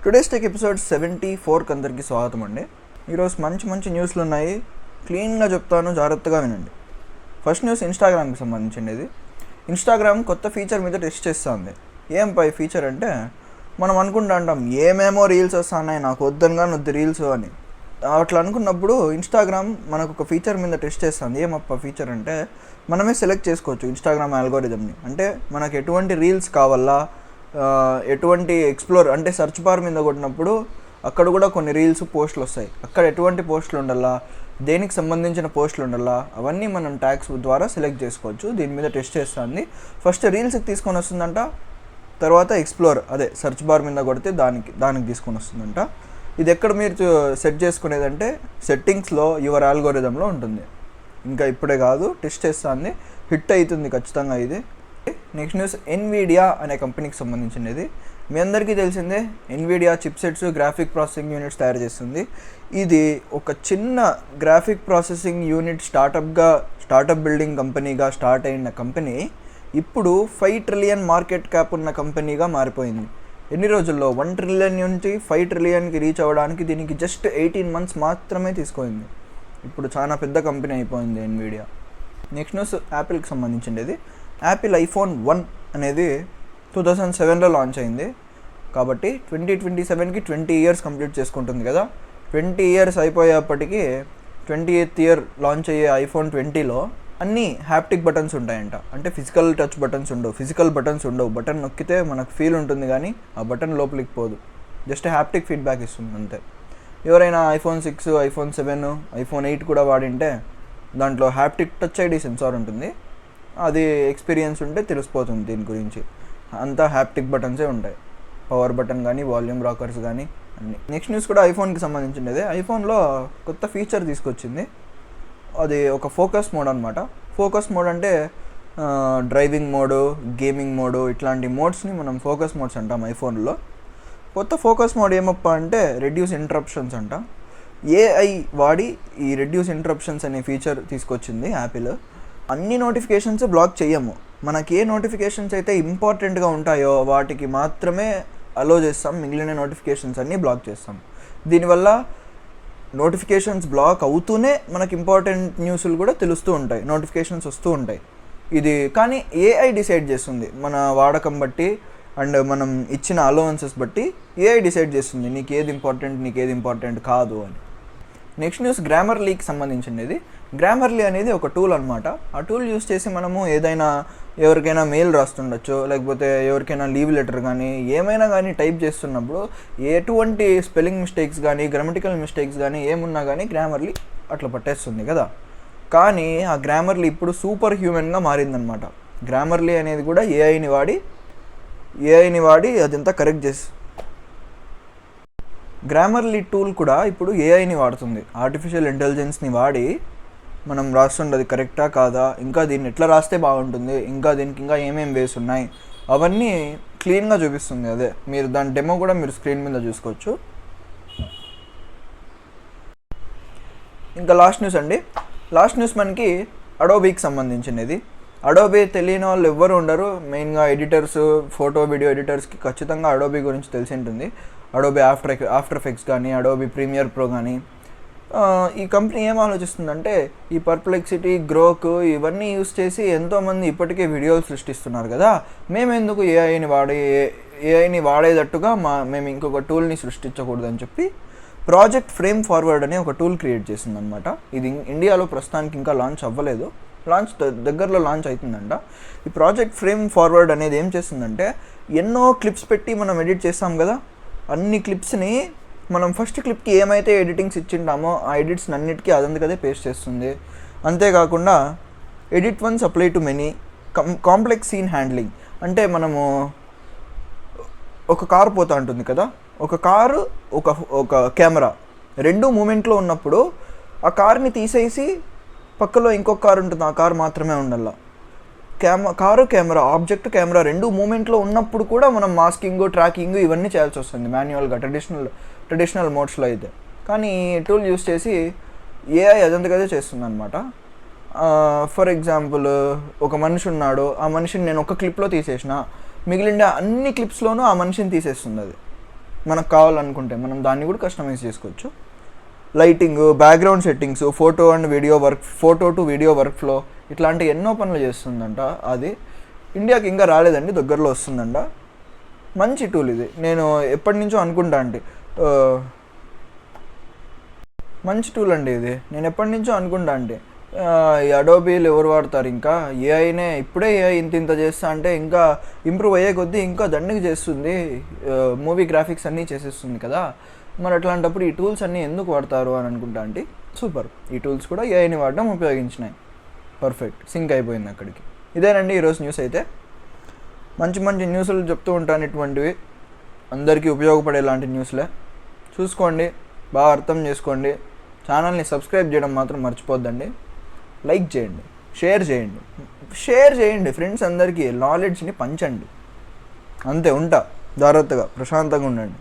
Today's tech episode 74కి అందరికీ స్వాగతం అండి. ఈరోజు మంచి న్యూస్లు ఉన్నాయి. క్లీన్గా చెప్తాను, జాగ్రత్తగా వినండి. ఫస్ట్ న్యూస్ ఇన్స్టాగ్రామ్కి సంబంధించింది. ఇది ఇన్స్టాగ్రామ్ కొత్త ఫీచర్ మీద టెస్ట్ చేస్తుంది. ఏం పై ఫీచర్ అంటే, మనం అనుకుంటా ఉంటాం ఏమేమో రీల్స్ వస్తున్నాయి, నాకు వద్దు రీల్స్ అని. అట్లా అనుకున్నప్పుడు ఇన్స్టాగ్రామ్ మనకు ఒక ఫీచర్ మీద టెస్ట్ చేస్తుంది. ఏమప్ప ఫీచర్ అంటే, మనమే సెలెక్ట్ చేసుకోవచ్చు ఇన్స్టాగ్రామ్ అల్గోరిథంని. అంటే మనకు ఎటువంటి రీల్స్ కావాలా, ఎటువంటి ఎక్స్ప్లోర్ అంటే సెర్చ్ బార్ మీద కొట్టినప్పుడు అక్కడ కూడా కొన్ని రీల్స్ పోస్టులు వస్తాయి. అక్కడ ఎటువంటి పోస్టులు ఉండాలా, దేనికి సంబంధించిన పోస్టులు ఉండాలా, అవన్నీ మనం ట్యాగ్స్ ద్వారా సెలెక్ట్ చేసుకోవచ్చు. దీని మీద టెస్ట్ చేస్తుంది. ఫస్ట్ రీల్స్కి తీసుకొని వస్తుందంట, తర్వాత ఎక్స్ప్లోర్ అదే సెర్చ్ బార్ మీద కొడితే దానికి తీసుకొని వస్తుందంట. ఇది ఎక్కడ మీరు సెట్ చేసుకునేదంటే సెట్టింగ్స్లో యువర్ అల్గోరిథంలో ఉంటుంది. ఇంకా ఇప్పుడే కాదు, టెస్ట్ చేస్తుంది, హిట్ అవుతుంది ఖచ్చితంగా ఇది. నెక్స్ట్ న్యూస్ ఎన్విడియా అనే కంపెనీకి సంబంధించినది. మీ అందరికీ తెలిసిందే, Nvidia chipsets, graphic processing units తయారు చేస్తుంది. ఇది ఒక చిన్న graphic processing unit startup building కంపెనీగా స్టార్ట్ అయిన కంపెనీ ఇప్పుడు 5 ట్రిలియన్ మార్కెట్ క్యాప్ ఉన్న కంపెనీగా మారిపోయింది. ఎన్ని రోజుల్లో 1 ట్రిలియన్ నుంచి 5 ట్రిలియన్కి రీచ్ అవ్వడానికి దీనికి జస్ట్ 18 months మాత్రమే తీసుకుంది. ఇప్పుడు చాలా పెద్ద కంపెనీ అయిపోయింది ఎన్విడియా. నెక్స్ట్ న్యూస్ యాపిల్కి సంబంధించింది. యాపిల్ iPhone 1 అనేది 2007లో లాంచ్ అయింది. కాబట్టి 2027కి 20 years కంప్లీట్ చేసుకుంటుంది కదా. 20 years అయిపోయేప్పటికీ 28th year లాంచ్ అయ్యే iPhone 20లో అన్నీ హ్యాప్టిక్ బటన్స్ ఉంటాయంట. అంటే ఫిజికల్ టచ్ బటన్స్ ఉండవు. బటన్ నొక్కితే మనకు ఫీల్ ఉంటుంది కానీ ఆ బటన్ లోపలికి పోదు, జస్ట్ హ్యాప్టిక్ ఫీడ్బ్యాక్ ఇస్తుంది అంతే. ఎవరైనా iPhone 6, iPhone 7, iPhone 8 కూడా వాడింటే దాంట్లో హ్యాప్టిక్ టచ్ ఐడి సెన్సార్ ఉంటుంది. అది ఎక్స్పీరియన్స్ ఉంటే తెలిసిపోతుంది దీని గురించి. అంతా హ్యాప్టిక్ బటన్సే ఉంటాయి, పవర్ బటన్ కానీ, వాల్యూమ్ రాకర్స్ కానీ అన్నీ. నెక్స్ట్ న్యూస్ కూడా ఐఫోన్కి సంబంధించినదే. ఐఫోన్లో కొత్త ఫీచర్ తీసుకొచ్చింది. అది ఒక ఫోకస్ మోడ్ అనమాట. ఫోకస్ మోడ్ అంటే డ్రైవింగ్ మోడు, గేమింగ్ మోడు, ఇట్లాంటి మోడ్స్ని మనం ఫోకస్ మోడ్స్ అంటాం ఐఫోన్లో. కొత్త ఫోకస్ మోడ్ ఏమప్ప అంటే రెడ్యూస్ ఇంటరప్షన్స్ అంట. ఏఐ వాడి ఈ రెడ్యూస్ ఇంటరప్షన్స్ అనే ఫీచర్ తీసుకొచ్చింది యాపిల్. అన్ని నోటిఫికేషన్స్ బ్లాక్ చేయము. మనకి ఏ నోటిఫికేషన్స్ అయితే ఇంపార్టెంట్గా ఉంటాయో వాటికి మాత్రమే అలో చేస్తాం, మిగిలిన నోటిఫికేషన్స్ అన్నీ బ్లాక్ చేస్తాం. దీనివల్ల నోటిఫికేషన్స్ బ్లాక్ అవుతూనే మనకి ఇంపార్టెంట్ న్యూస్లు కూడా తెలుస్తూ ఉంటాయి, నోటిఫికేషన్స్ వస్తూ ఉంటాయి. ఇది కానీ ఏఐ డిసైడ్ చేస్తుంది మన వాడకం బట్టి అండ్ మనం ఇచ్చిన అలవెన్సెస్ బట్టి. ఏఐ డిసైడ్ చేస్తుంది నీకు ఏది ఇంపార్టెంట్ కాదు అని. నెక్స్ట్ న్యూస్ గ్రామర్లీకి సంబంధించినది. గ్రామర్లీ అనేది ఒక టూల్ అనమాట. ఆ టూల్ యూస్ చేసి మనము ఏదైనా ఎవరికైనా మెయిల్ రాస్తుండొచ్చు, లేకపోతే ఎవరికైనా లీవ్ లెటర్ కానీ ఏమైనా కానీ టైప్ చేస్తున్నప్పుడు ఎటువంటి స్పెల్లింగ్ మిస్టేక్స్ కానీ, గ్రామటికల్ మిస్టేక్స్ కానీ ఏమున్నా కానీ గ్రామర్లీ అట్లా పట్టేస్తుంది కదా. కానీ ఆ గ్రామర్లీ ఇప్పుడు సూపర్ హ్యూమన్గా మారిందనమాట. గ్రామర్లీ అనేది కూడా ఏఐని వాడి అదంతా కరెక్ట్ చేసి, గ్రామర్లీ టూల్ కూడా ఇప్పుడు ఏఐని వాడుతుంది. ఆర్టిఫిషియల్ ఇంటెలిజెన్స్ని వాడి మనం రాస్తుండది కరెక్టా కాదా, ఇంకా దీన్ని ఎట్లా రాస్తే బాగుంటుంది, దీనికి ఇంకా ఏమేమి వేసి ఉన్నాయి, అవన్నీ క్లీన్గా చూపిస్తుంది. అదే మీరు దాని డెమో కూడా మీరు స్క్రీన్ మీద చూసుకోవచ్చు. ఇంకా లాస్ట్ న్యూస్ మనకి అడోబీకి సంబంధించినది. అడోబీ తెలియని వాళ్ళు ఎవ్వరు ఉండరు. మెయిన్గా ఎడిటర్స్, ఫోటో వీడియో ఎడిటర్స్కి ఖచ్చితంగా అడోబీ గురించి తెలిసి ఉంటుంది. అడోబీ ఆఫ్టర్ ఎఫెక్ట్స్ కానీ, అడోబీ ప్రీమియర్ ప్రో కానీ. ఈ కంపెనీ ఏం ఆలోచిస్తుందంటే, ఈ పర్ప్లెక్సిటీ, గ్రోక్ ఇవన్నీ యూస్ చేసి ఎంతోమంది ఇప్పటికే వీడియోలు సృష్టిస్తున్నారు కదా, మేము ఎందుకు ఏఐని వాడేటట్టుగా మేము ఇంకొక టూల్ని సృష్టించకూడదని చెప్పి ప్రాజెక్ట్ ఫ్రేమ్ ఫార్వర్డ్ అనే ఒక టూల్ క్రియేట్ చేసిందనమాట. ఇది ఇండియాలో ప్రస్తుతానికి ఇంకా లాంచ్ అవ్వలేదు, దగ్గరలో లాంచ్ అవుతుందంట. ఈ ప్రాజెక్ట్ ఫ్రేమ్ ఫార్వర్డ్ అనేది ఏం చేస్తుందంటే, ఎన్నో క్లిప్స్ పెట్టి మనం ఎడిట్ చేస్తాం కదా, అన్ని క్లిప్స్ని మనం ఫస్ట్ క్లిప్కి ఏమైతే ఎడిటింగ్స్ ఇచ్చింటామో ఆ ఎడిట్స్ అన్నిటికీ అదందుకదే పేస్ట్ చేస్తుంది. అంతేకాకుండా edit once apply to many, complex scene handling. అంటే మనము ఒక కారు పోతూ ఉంటుంది కదా, ఒక కారు ఒక కెమెరా రెండు మూమెంట్లో ఉన్నప్పుడు ఆ కార్ని తీసేసి పక్కలో ఇంకొక కారు ఉంటుంది, ఆ కారు మాత్రమే ఉండాల. కారు కెమెరా, ఆబ్జెక్ట్ కెమెరా రెండు మూమెంట్లో ఉన్నప్పుడు కూడా మనం మాస్కింగ్, ట్రాకింగ్ ఇవన్నీ చేయాల్సి వస్తుంది మాన్యువల్గా, ట్రెడిషనల్ మోడ్స్లో అయితే. కానీ టూల్ యూస్ చేసి ఏఐ అదంతకదే చేస్తుంది అనమాట. ఫర్ ఎగ్జాంపుల్, ఒక మనిషి ఉన్నాడు, ఆ మనిషిని నేను ఒక క్లిప్లో తీసేసిన, మిగిలిన అన్ని క్లిప్స్లోనూ ఆ మనిషిని తీసేస్తుంది అది. మనకు కావాలనుకుంటే మనం దాన్ని కూడా కస్టమైజ్ చేసుకోవచ్చు. Lighting, background settings, photo to video work flow, ఇట్లాంటి ఎన్నో పనులు చేస్తుందంట. అది ఇండియాకి ఇంకా రాలేదండి, దగ్గరలో వస్తుందంట. మంచి టూల్ ఇది. నేను ఎప్పటి నుంచో అనుకుంటా అండి, మంచి టూల్ అండి ఇది. నేను ఎప్పటి నుంచో అనుకుంటా అండి, ఈ అడోబీలు ఎవరు వాడతారు, ఇంకా ఏఐనే ఇప్పుడే ఏఐ ఇంత చేస్తా అంటే ఇంకా ఇంప్రూవ్ అయ్యే కొద్దీ ఇంకా దండిగా చేస్తుంది, మూవీ గ్రాఫిక్స్ అన్నీ చేసేస్తుంది కదా, మరి అట్లాంటప్పుడు ఈ టూల్స్ అన్నీ ఎందుకు వాడతారు అని అనుకుంటా అంటే సూపర్. ఈ టూల్స్ కూడా ఏఐని వాడడం ఉపయోగించినాయి. పర్ఫెక్ట్, సింక్ అయిపోయింది అక్కడికి. ఇదేనండి ఈరోజు న్యూస్. అయితే మంచి మంచి న్యూస్లు చెప్తూ ఉంటాను, ఇటువంటివి అందరికీ ఉపయోగపడేలాంటి న్యూస్లే. చూసుకోండి, బాగా అర్థం చేసుకోండి. ఛానల్ని సబ్స్క్రైబ్ చేయడం మాత్రం మర్చిపోద్దండి. లైక్ చేయండి, షేర్ చేయండి ఫ్రెండ్స్ అందరికీ. నాలెడ్జ్ని పంచండి. అంతే, ఉంటా జాగ్రత్తగా, ప్రశాంతంగా ఉండండి.